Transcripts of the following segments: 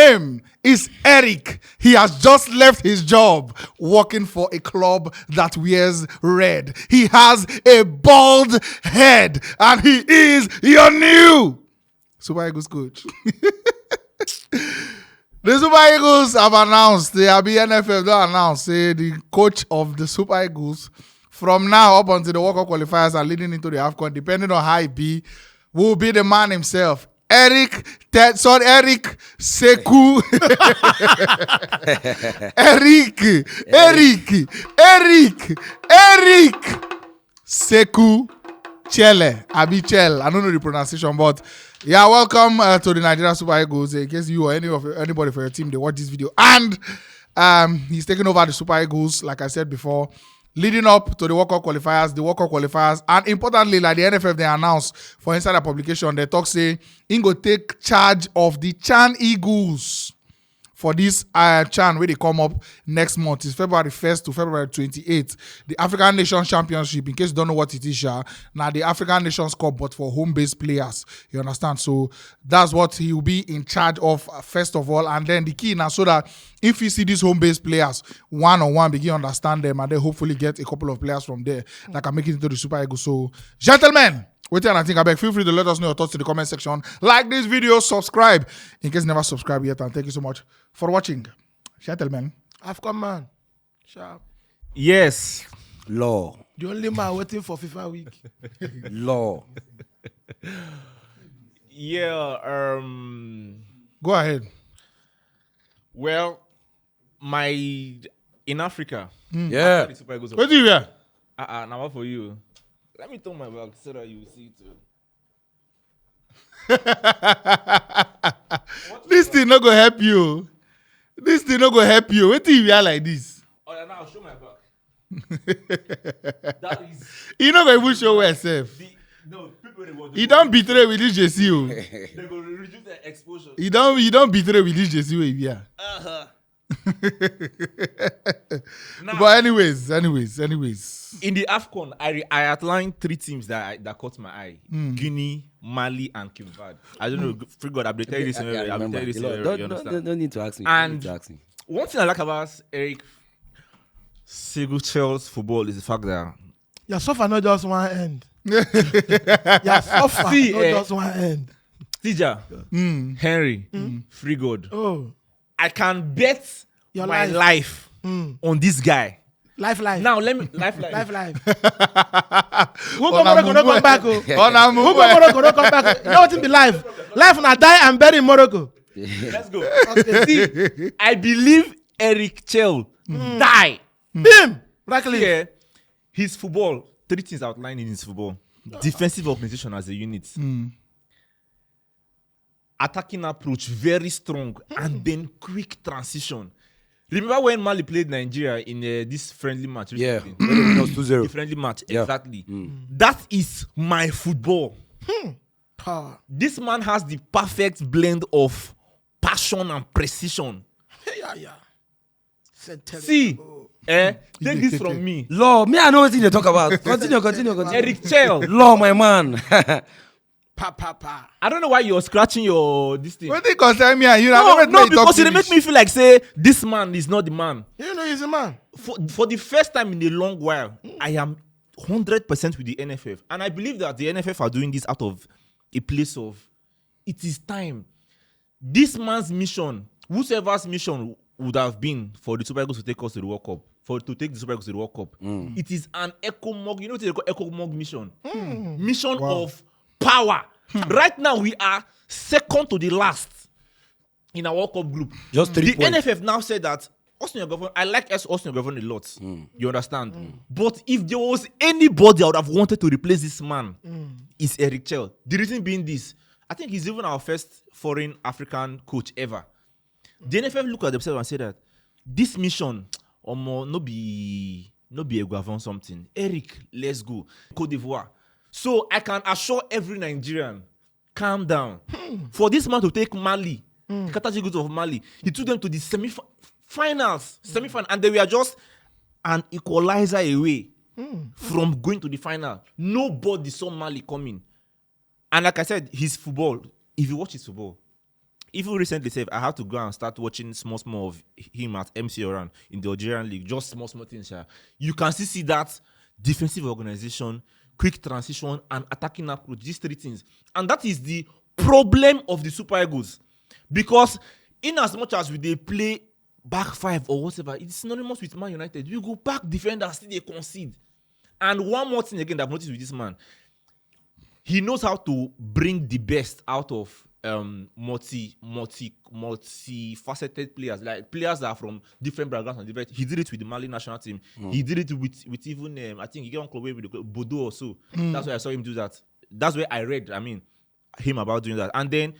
name is Eric. He has just left his job working for a club that wears red. He has a bald head and he is your new Super Eagles coach. The Super Eagles have announced, the NFF don't announce, say the coach of the Super Eagles from now up until the World Cup qualifiers are leading into the AFCON, depending on how he be, will be the man himself. Eric Sekou. Eric Sekou Chelle. Chelle. I don't know the pronunciation, but yeah, welcome to the Nigeria Super Eagles. In case you or anybody for your team, they watch this video. And he's taking over the Super Eagles, like I said before, leading up to the World Cup qualifiers, and importantly, like the NFF, they announced for Insider Publication, they talk say, he go take charge of the Chan Eagles for this Chan where they come up next month. It's February 1st to February 28th. The African Nations Championship, in case you don't know what it is, now the African Nations Cup, but for home-based players. You understand? So that's what he will be in charge of first of all. And then the key now, so that if you see these home-based players one-on-one, begin to understand them, and then hopefully get a couple of players from there that can make it into the Super Eagles. So, gentlemen, wait till I think I beg. Feel free to let us know your thoughts in the comment section. Like this video, subscribe in case you never subscribed yet, and thank you so much for watching. Gentlemen. AFCON man. Sharp. Yes. Law. The only man waiting for FIFA week. Law. Yeah. Go ahead. Well, in Africa. Yeah. What do you hear? Now what for you? Let me turn my back so that you see too. This thing not gonna help you. This thing not gonna help you. What do you hear like this? Oh, yeah, now I'll show my back. That is. You not gonna even show yourself. No, people they want. You don't betray with this JC. They're going to reduce the exposure. You don't betray with this JC where you are. Now, But anyways. in the AFCON, I outlined 3 teams that caught my eye: Guinea, Mali, and Cape Verde. I don't know. Free God, I've tell you this. Don't need to ask me. And one thing I like about Eric Chelle's football is the fact that Your suffer not just one end. Your suffer See, not just one end. Tija, Henry, Free God. Oh, I can bet Your my life. life on this guy. life. Now let me life. Who go Morocco don't come back? Who go On Morocco don't come back? You know what in the life? Life na die and bury in Morocco. Let's go. See, I believe Eric Chelle die. Him, Radcliffe. Yeah, his football. 3 things outlined in his football: defensive organization as a unit, attacking approach very strong, and then quick transition. Remember when Mali played Nigeria in this friendly match? Yeah. recently? When it was 2-0. The friendly match, Yeah. exactly. That is my football. Power. This man has the perfect blend of passion and precision. Yeah. Said tell See, take this take from it. me. Law. Me, I know what you talk about. Continue. Eric Chelle. Law, my man. Pa. I don't know why you're scratching your this thing. What they concern me and you? No, because it make me feel like say this man is not the man. You know he's a man. For the first time in a long while, I am 100% with the NFF, and I believe that the NFF are doing this out of a place of it is time. This man's mission, whosoever's mission would have been for the Super Eagles to take us to the World Cup, to take the Super Eagles to the World Cup. It is an ECOMOG. You know what they call ECOMOG mission? Mission of power. Right now we are second to the last in our World Cup group. Just 3 The points. NFF now said that Austin Governor, I like Austin Governor a lot. You understand? But if there was anybody I would have wanted to replace this man, is Eric Chelle. The reason being this, I think he's even our first foreign African coach ever. The NFF look at themselves and say that this mission, no be a govern something. Eric, let's go. Côte d'Ivoire. So I can assure every Nigerian, calm down. For this man to take Mali, the Qatar Eagles of Mali, he took them to the semi-finals, and they were just an equalizer away from going to the final. Nobody saw Mali coming. And like I said, his football, if you watch his football, even recently, I had to go and start watching small of him at MC Oran in the Algerian league. Just small things. You can still see that defensive organization, quick transition, and attacking approach. These three things, and that is the problem of the Super Eagles, because in as much as they play back five or whatever, it's synonymous with Man United. You go back defenders, still they concede. And one more thing again that I've noticed with this man, he knows how to bring the best out of multi-faceted players, like players that are from different backgrounds and different. He did it with the Mali national team. He did it with even I think he got one club with Bodo or so. That's why I saw him do that. That's where I read. Him about doing that. And then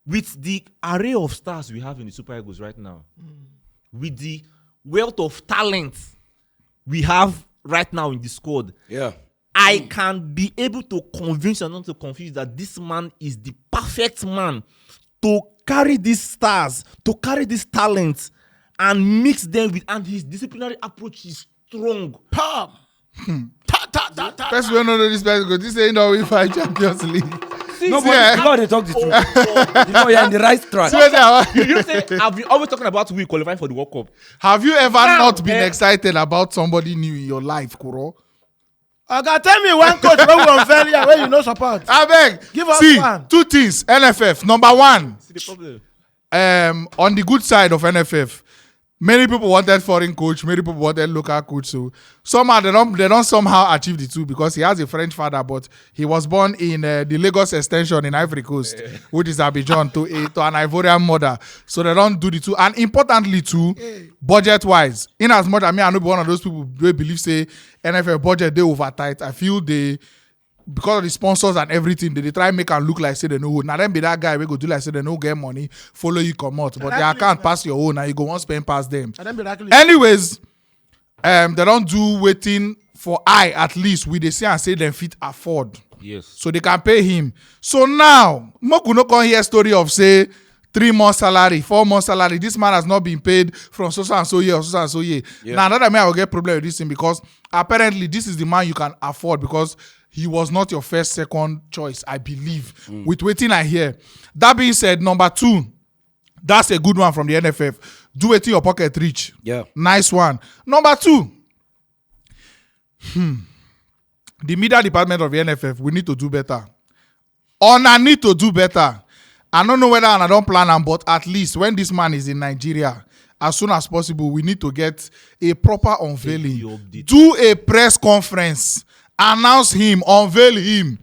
with the array of stars we have in the Super Eagles right now, with the wealth of talent we have right now in the squad, I can be able to convince and not to confuse that this man is the perfect man to carry these stars, to carry these talents, and mix them with. And his disciplinary approach is strong. Pam. First, we don't know this person because this ain't how we fight Champions League. No, but before they talk the truth. Before you're in the right track. You say I've been always talking about we qualifying for the World Cup. Have you ever not been excited about somebody new in your life, Kuro? Okay, tell me one coach where we unfair here, where you no support. I beg. Give us one. Two things. NFF. Number one. See the problem. On the good side of NFF, many people wanted foreign coach, many people wanted local coach. So somehow they don't somehow achieve the two because he has a French father, but he was born in the Lagos extension in Ivory Coast, which is Abidjan, to an Ivorian mother. So they don't do the two. And importantly too, budget-wise, in as much I know be one of those people who believe say NFF budget they over tight. I feel they, because of the sponsors and everything, they try make and look like say they know. Now then be that guy we go do like say they no get money, follow you come out, but they can't pass your own and you go one spend past them. Anyways, they don't do waiting for at least we they say and say they fit afford. Yes. So they can pay him. So now, Moku no come hear story of say 3 months salary, 4 months salary. This man has not been paid from so and so year or so and so year. Yeah. Now that I will get problem with this thing because apparently this is the man you can afford because he was not your first, second choice, I believe, with waiting I hear. That being said, number 2, that's a good one from the NFF. Do it in your pocket reach. Yeah. Nice one. Number 2, the media department of the NFF, we need to do better. I need to do better. I don't know whether I don't plan them, but at least when this man is in Nigeria, as soon as possible, we need to get a proper unveiling. Do a press conference. Announce him, unveil him.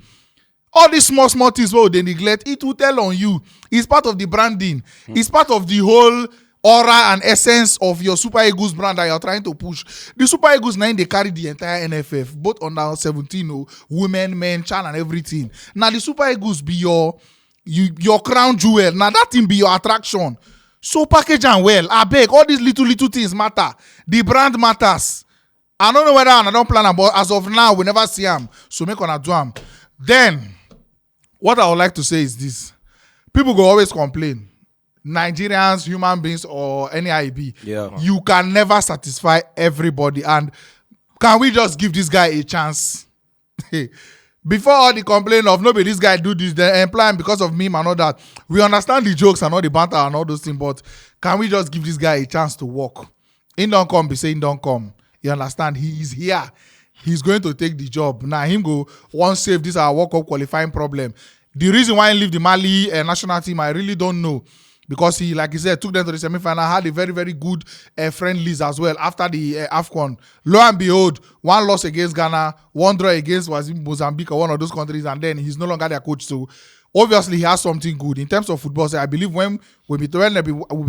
All these small things where they neglect, it will tell on you. It's part of the branding. It's part of the whole aura and essence of your Super Eagles brand that you're trying to push. The Super Eagles 9, they carry the entire NFF, both under 17, women, men, child, and everything. Now the Super Eagles be your crown jewel. Now that thing be your attraction. So package and well. I beg, all these little things matter. The brand matters. I don't know whether I don't plan them, but as of now, we never see them. So make on a do them. Then, what I would like to say is this. People go always complain. Nigerians, human beings, or any IB. Yeah. You can never satisfy everybody. And can we just give this guy a chance? Before all the complaint of nobody, this guy do this, they employ him because of meme and all that. We understand the jokes and all the banter and all those things, but can we just give this guy a chance to work? In don't come, be saying don't come. You understand? He is here. He's going to take the job. Now, him go, once save this our World Cup qualifying problem. The reason why he leave the Mali national team, I really don't know. Because he, like he said, took them to the semi-final, had a very, very good friendlies as well after the AFCON. Lo and behold, 1 loss against Ghana, 1 draw against Mozambique or one of those countries, and then he's no longer their coach. So, obviously, he has something good. In terms of football, so I believe when we'll be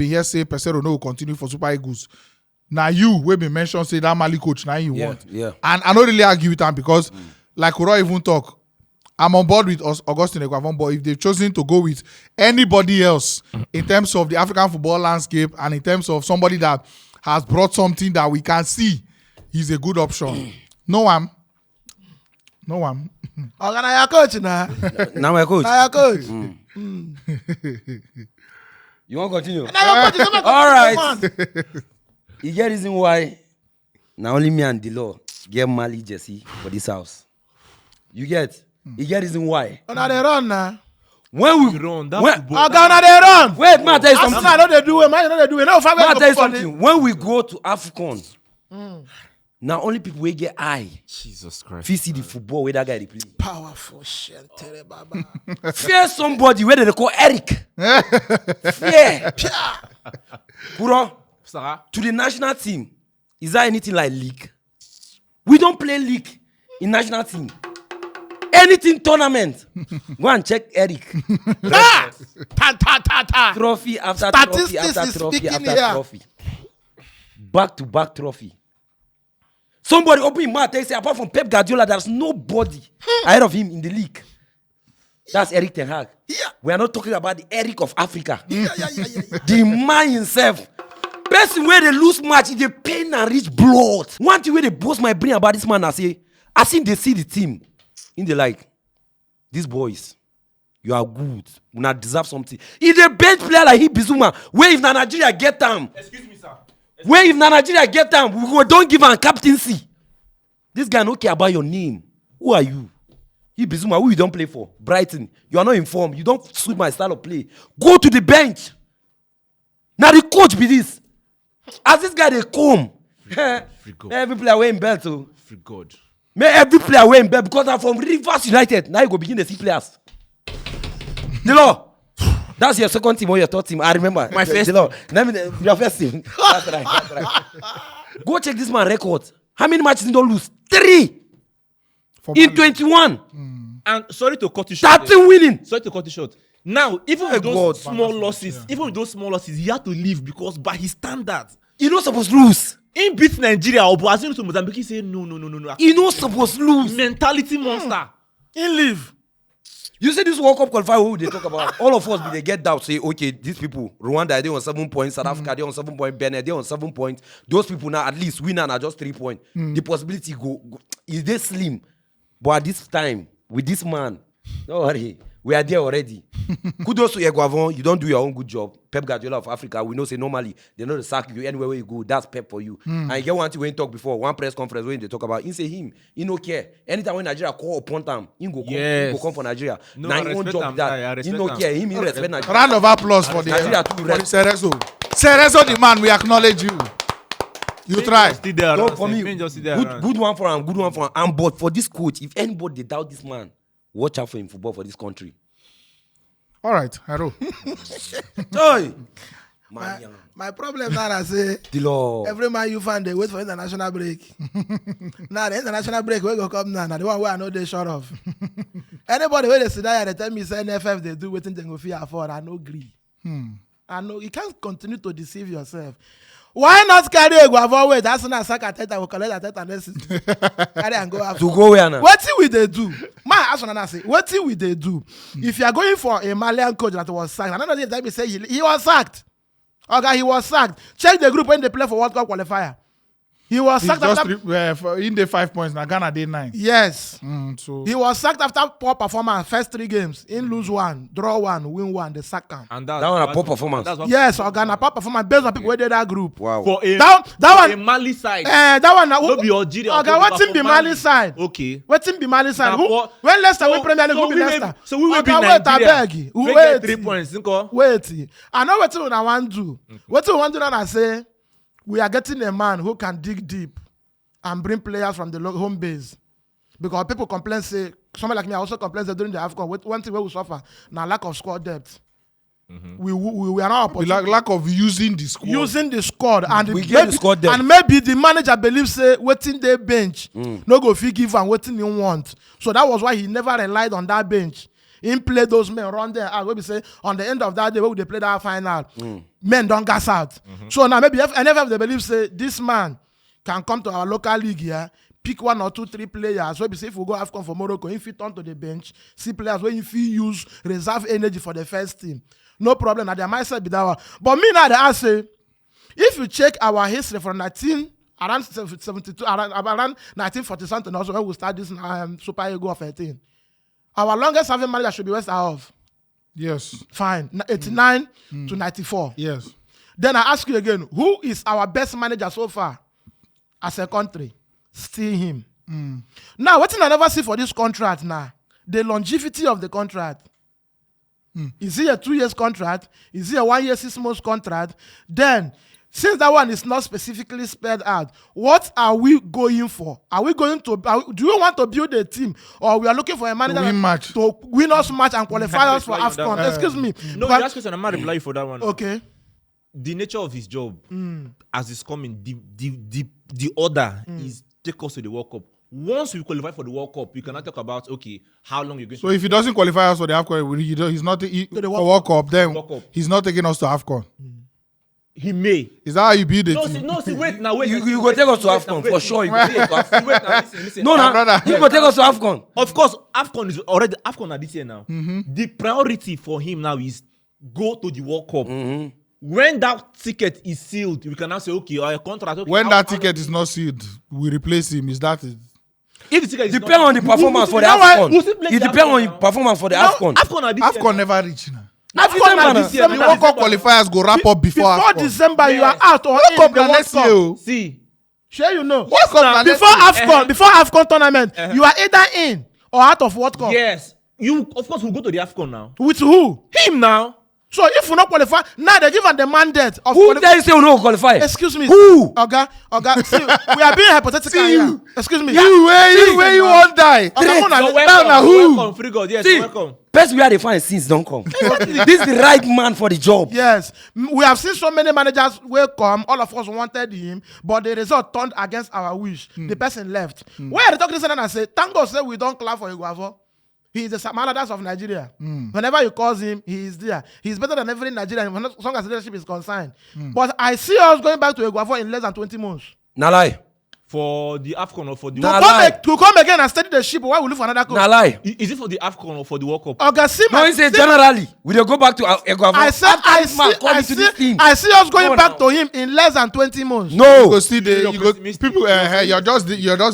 here, say, Pesero no will continue for Super Eagles. Now, you will be mentioned, say, that Mali coach, now you want. Yeah. And I don't really argue with him because, like Kuro even talk, I'm on board with Augustine Eguavon, but if they've chosen to go with anybody else in terms of the African football landscape and in terms of somebody that has brought something that we can see, he's a good option. No one. Okay, now your coach now. Now my coach. Now your coach. You want to continue? Now your coach. All right. You get reason why now only me and Dilo get Mali jersey for this house. You get reason why. Oh, now they run now. When we Run, that when, football. Ghana they run. wait, man, tell you something. Arsenal know they do it. Man, you know they do it. No, five Man, tell you go for something. When we go to AFCON, now only people will get eye. Jesus Christ. If you see the football where that guy they play. powerful shit. Baba. Fear somebody where they call Eric. Fear. Kuro, Sarah. to the national team, is there anything like league? We don't play league in national team. Anything tournament. Go and check Eric. Ta ta ta. Trophy after trophy Statistics after is trophy speaking after here. trophy. Back to back trophy. Somebody open his mouth and say, apart from Pep Guardiola, there's nobody ahead of him in the league. That's Eric Ten Hag. Yeah. We are not talking about the Eric of Africa. The man himself. Person where they lose match, they pain and reach blood. One thing where they boast my brain about this man, I say, I think they see the team. In the like, these boys, you are good. You not deserve something. If the bench player like he Bizuma, where if Nigeria get them, Excuse me, sir. where if Nigeria get them, we go don't give him captaincy. This guy don't care about your name. Who are you? He Bizuma, who you don't play for? Brighton. You are not informed. You don't suit my style of play. Go to the bench. Now the coach be this. As this guy they come, every player wearing belt too. Free God. May every player wear in bed because I'm from Rivers United. Now you go begin to see players. The law. That's your second team or your third team. I remember. My first The law. Your first team. That's right. That's right. Go check this man record. How many matches did he don't lose? 3 in 21. And sorry to cut you short. 13 winning. Sorry to cut you short. Now, even with God. those small losses, he had to leave because by his standards, You're not supposed to lose. he beat Nigeria or Brazil to Mozambique. He said no. You're not supposed to lose. Mentality monster. In live. You say this World Cup qualifier, who they talk about? All of us, they get down, say, okay, these people, Rwanda, they on 7 points, South Africa, they on 7 points, Benin, they on 7 points. Those people now, at least, we now are just 3 points. The possibility go, is they slim? But at this time, with this man, don't worry, we are there already. Kudos to Eguavon, you don't do your own good job. Pep Guardiola of Africa, we know, say, normally, they know the sack you anywhere where you go, that's Pep for you. And you get one thing when you talk before, one press conference when they talk about, he say him, he no care. Anytime when Nigeria call upon time, he go come, he go come for Nigeria. No, Now, I he own respect job him, I that. He respect no him. care, him, he respect Nigeria. Round of applause for the Nigeria too, Cerezo. Cerezo, the man, we acknowledge you. You try. Still there, So around, for me, just sit there good, around. good one for him, good one for him. And but for this coach, if anybody they doubt this man, watch out for him football for this country. All right, Hero. Hey, man, My problem now I say the law. every man you find they wait for international break. Now the international break we go come now. Now the one where I know they short of. Anybody where they sit there they tell me say NFF they do waiting they go fear afford. I no agree. I know you can't continue to deceive yourself. Why not carry a guava weight? That's not sack Ateta will collect Ateta next season. Carry and go after. To go where now? What will they do? My ask I say, what will they do? If you are going for a Malian coach that was sacked, I don't know if that be say he was sacked. Okay, he was sacked. Check the group when they play for World Cup qualifier. He was sacked after. In the 5 points, now Ghana did 9. Yes. So He was sacked after poor performance. First 3 games. In lose 1, draw 1, win 1. They sack him. And That one a poor performance. That's what Yes, Ghana poor performance based on people who did that group. Wow. for a That for a one. Mali side. That one. No be Algeria. Okay, what team be Mali side? Okay. What team be Mali side? Now, Who? for- When Leicester so- win Premier League, so who be we will- Leicester? so we will be Okay, Nigeria. Wait, I beg. We Wait. get 3 points. Nko. Wait. I know what I want to do. What I want to do now, I say, we are getting a man who can dig deep and bring players from the home base. Because people complain, say, someone like me, I also complain that during the AFCON, one thing we will suffer, now lack of squad depth. We are not the lack of using the squad. using the squad and We maybe, get the squad depth. and maybe the manager believes say waiting they bench no go fit give and waiting he want. So that was why he never relied on that bench. He played those men run there out. We say on the end of that day when they play that final, men don't gas out. So now maybe NFF they believe say this man can come to our local league here, pick 1 or 2, 3 players. So if we go AFCON for Morocco, if he turn to the bench, see players where if he use reserve energy for the first team. No problem. Now their mindset be that one. But me now I say, if you check our history from around 1940 something also when we start this Super Ego of 13. Our longest serving manager should be West Half. Yes. Fine. 89 to 94. Yes. Then I ask you again, who is our best manager so far as a country? Still him. Now, what thing I never see for this contract now, the longevity of the contract. Is it a 2 years contract? Is it a 1 year 6 months contract? Then, since that one is not specifically spelled out, what are we going for? Are we going to? Do you want to build a team, or we are looking for a manager to win us match and qualify us for AFCON? Excuse me. No, that's question. I'm not replying you for that one. Okay. The nature of his job, as it's coming, the order is take us to the World Cup. Once we qualify for the World Cup, we cannot talk about how long you're going. So if he doesn't qualify us for the AFCON, he's not for World Cup. Then he's not taking us to AFCON. He may. Is that how you build it? See, wait. You go take us to AFCON for sure. You go take us to AFCON. Wait now, listen. No, you go take us to AFCON. Of course, AFCON is already AFCON this year now. The priority for him now is go to the World Cup. When that ticket is sealed, we can now say, our contract. Okay, when that ticket is not sealed, we replace him. Is that it? If the ticket is depend on the performance for the AFCON. It depends on the performance for the AFCON. AFCON never reach now. AFCON this year. The World Cup qualifiers go wrap up before December. You are out or in the World Cup. See, sure you know. Before AFCON tournament, you are either in or out of World Cup. Yes, you of course will go to the AFCON now. With who? Him now. So if we not qualify, now they give us the mandate of who dare say we no qualify? Excuse me. Who? Oga. See, we are being hypothetical here. Excuse me. Where you won't die. Welcome, free God. Yes, welcome. Best we are the fine since don't come. This is the right man for the job. Yes, we have seen so many managers will come. All of us wanted him, but the result turned against our wish. The person left. Where the talk this and I say, thank God say we don't clap for Iguavo. He is the Samaladas of Nigeria. Whenever you call him, he is there. He is better than every Nigerian as long as leadership is concerned. But I see us going back to Iguavo in less than 20 months. Nah lie. For the AFCON or for the to come again and steady the ship, why we look for another coach? Nah lie. Is it for the AFCON or for the World Cup? No, he said generally. We will go back to Iguavo. I see us going back to him in less than 20 months. No. You go see people. You're just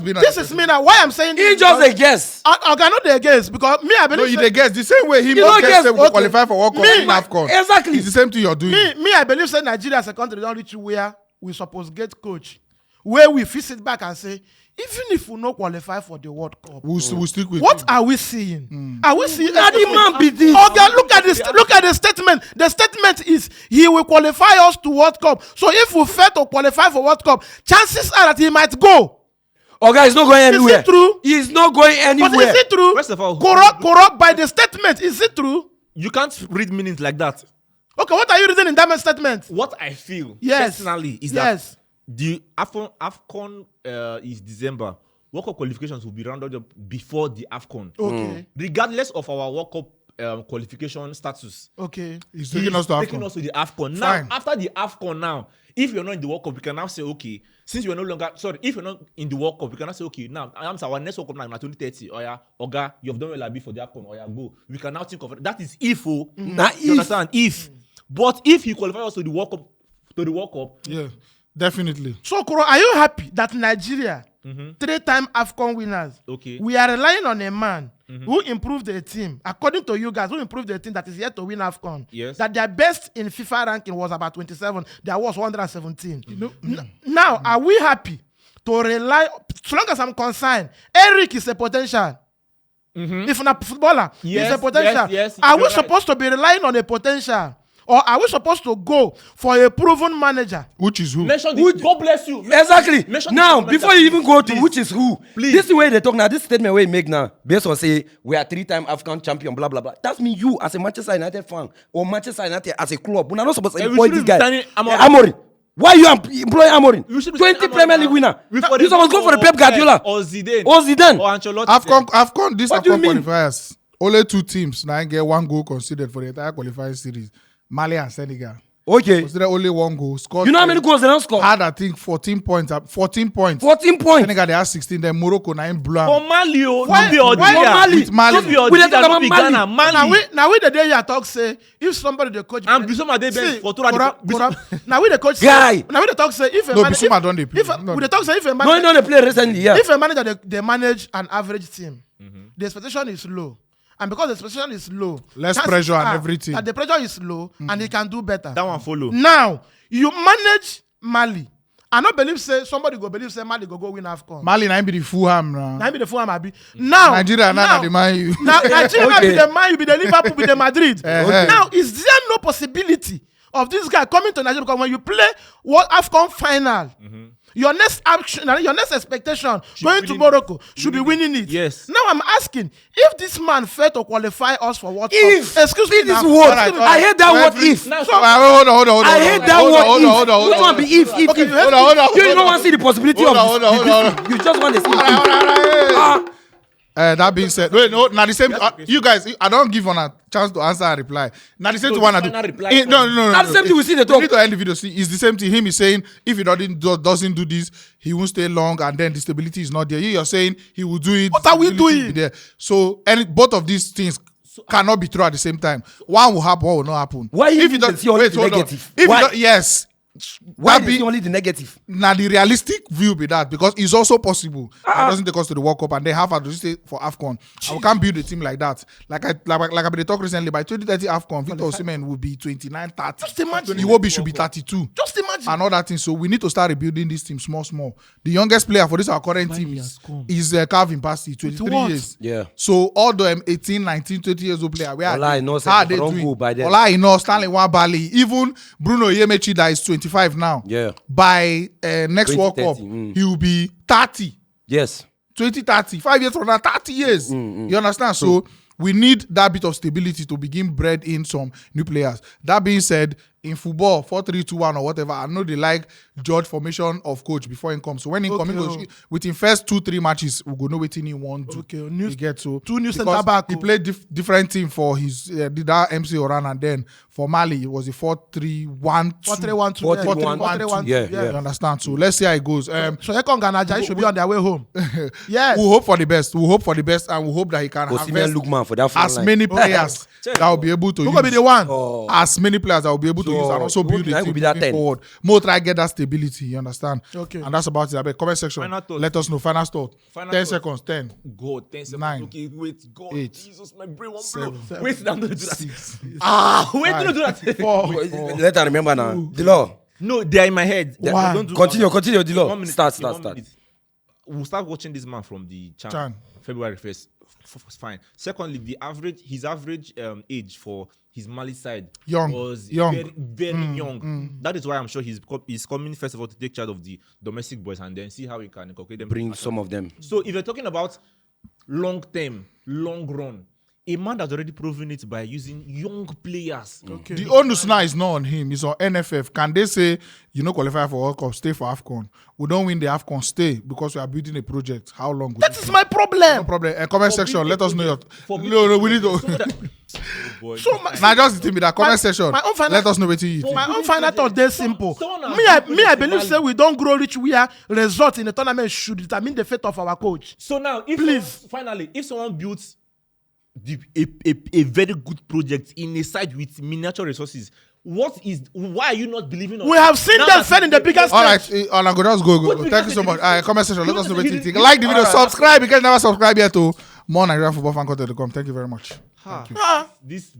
being. This is me now. Why I'm saying he just a guess. I cannot the guess because me I believe. No, you guess the same way he must guess we qualify for World Cup in AFCON. Exactly. It's the same thing you're doing. Me I believe say Nigeria as a country don't reach where we suppose get coach, where we fit sit back and say, even if we not qualify for the World Cup, we'll stick with what him. are we seeing? Are we seeing? Now the man be this. Okay, look at this. Look at the statement. The statement is he will qualify us to World Cup. So if we fail to qualify for World Cup, chances are that he might go. Okay, he's not going anywhere. Is it true? He's not going anywhere. But is it true? First of all, corrupt by the statement. Is it true? You can't read meanings like that. Okay, what are you reading in that statement? What I feel personally is that the AFCON is December. World Cup qualifications will be rounded up before the AFCON. Okay. Regardless of our World Cup qualification status. Okay. He's taking us to AFCON. Taking us to the AFCON. Fine. Now, after the AFCON now, if you're not in the World Cup, we can now say, okay, since you're no longer, if you're not in the World Cup, we can now say, okay, now, our next World Cup now in 2030, Oga, you've done well for the AFCON, go. We can now think of it. That is if, you understand? If. But if he qualifies us to the World Cup, yeah, definitely. So, Kuro, are you happy that Nigeria, 3-time AFCON winners, we are relying on a man who improved the team, according to you guys, who improved the team that is yet to win AFCON? Yes. That their best in FIFA ranking was about 27. There was 117. Now, are we happy to rely, so long as I'm concerned, Eric is a potential. If not a footballer, he's a potential. Yes, are we supposed to be relying on a potential? Or are we supposed to go for a proven manager? Which is who? God bless you. Exactly. Now, before you even go to which is who, please. This is the way they talk now. This statement we make now, based on say we are 3-time African champion, blah blah blah. That means you as a Manchester United fan or Manchester United as a club, we're not supposed to employ this guy. Amorim. Why you employ Amorim? 20 Premier League winner. You supposed to go for the Pep Guardiola or Zidane or Ancelotti. AFCON, this AFCON qualifiers. Only 2 teams now get 1 goal considered for the entire qualifying series. Mali and Senegal. Okay. Consider only 1 goal. Scored. You know how many goals they don't score? Had I think 14 points. 14 points. 14 points. Senegal they had 16. Then Morocco 9 blue. For Mali, Mali. With Mali. Now we the day you talk say if somebody the coach. And Bissouma they been for now we the coach guy. Now we the talk say if a manager. Bissouma don't they play. We the talk say if a manager. No, they play recently. Yeah. If a manager they manage an average team, the expectation is low. And because the expectation is low, less pressure and everything. And the pressure is low, and he can do better. That one follow. Now, you manage Mali, I don't believe say somebody go believe say Mali go win AFCON. Mali na him be the Fulham now. Now be the Fulham abi. Now Nigeria now the Man U. Now Nigeria Okay. be the Man U, be the Liverpool, be the Madrid. Okay. Now is there no possibility of this guy coming to Nigeria? Because when you play what AFCON final, your next action, your next expectation going to winning Morocco should be winning it. Yes. Now I'm asking if this man failed to qualify us for what? If Excuse me. this now. word, Alright, I hate that word. Every- If Now, Hold on. I hate that word. Which one be if? Okay, If you Hold on. you don't want to see the possibility Hold of on, this. hold on. You just want to see. Ah. That being said, wait, no, now the same. You guys, I don't give on a chance to answer and reply. Now the same No, to one. I this do. final reply No. That's the same thing we see the You talk. need to end the video. See, it's the same thing. Him is saying if he doesn't do this, he won't stay long, and then the stability is not there. You're saying he will do it. What are we stability will doing? be there. So, both of these things cannot be true at the same time. One will happen, one will not happen. Why you if need to see only the hold on. negative? If Why? you don't, yes. Why That is it only the negative? Now the realistic view be that because it's also possible it doesn't take us to the World Cup and they have to stay for AFCON. And we can't build a team like that. Like I've been talking recently, by 2030 AFCON, Victor Osimhen will be 29, 30. Just imagine. Iwobi should be 32. Just imagine. And all that thing. So we need to start rebuilding this team small. The youngest player for this our current team is Calvin Bassey, 23 what? years. Yeah. So all the 18, 19, 20 years old player, where Ola Aina said how are they they don't doing? go by then. Ola Aina, Stanley Nwabali, even Bruno Yemechi that is 25 now. Yeah. By next World Cup, 2030, he will be 30. Yes. 2030, 5 years from now, 30 years. You understand? So we need that bit of stability to begin bred in some new players. That being said, in football, 4-3-2-1 or whatever, I know they like judge formation of coach before he comes. So when he comes, within first 2-3 matches, we go know what he want to. Okay, He get to two new because centre back. He played different team for his that MC Oran, and then for Mali it was a 4-3-1-2. 4-3-1-2. 4-3-1-2. Yeah. You understand? So let's see how it goes. So Ekong and Ajayi should be on their way home. Yes. We hope for the best. We hope for the best, and we hope that he can Osimhen harvest Lookman for that front as line. many players that will be able to Who use. gonna be the one? As many players that will be able to use and also who build think the will team be that moving 10? forward. More try get that stability. You understand? Okay. And that's about it. I bet comment section. Final thought. Let us know. Final thought. Final 10 thought. seconds. 10. God, 10 seconds. 9, Okay, wait. God, 8, Jesus, my brain won't 7, blow. Wait, I'm not do that. 6, Wait, don't do that. 4. Let her remember now. The law. No, they are in my head. Why? Don't do Continue, that. the law. 1 minute, Start. in 1 minute. We'll start watching this man from the Chan. February 1st. Fine. Secondly, his average age for his Mali side Young. was Young. very, very young. That is why I'm sure he's coming first of all to take charge of the domestic boys and then see how he can inculcate them. Bring some of them. So if you're talking about long term, long run, a man that's already proven it by using young players. Okay. The onus now is not on him. It's on NFF. Can they say, qualify for World Cup, stay for AFCON? We don't win the AFCON, stay because we are building a project. How long? Will That it is take? my No problem. problem. Comment section. being Let a us know your. project. No, we need to. So my, Now just the thing with that comment section. my own final- Let us know what you think. my own final thought dey simple. someone Me, has I put believe it say we don't grow rich where results in the tournament should determine the fate of our coach. So now, if Please. if someone builds a very good project in a site with miniature resources, why are you not believing on We have seen now them that fail in the biggest All right, stage. I'll go. Just go. What Thank you so we much. got- Comment section. Let us know what you he- think. he- Like the video, subscribe. You can never subscribe yet to more Nigerian football fan content.com. Thank you very much. this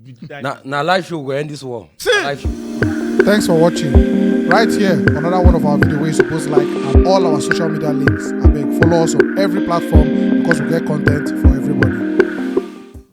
Now live show will end this war. See. Live show. Thanks for watching. Right here, another one of our videos where you're supposed to like and all our social media links. I beg, follow us on every platform because we get content for everyone.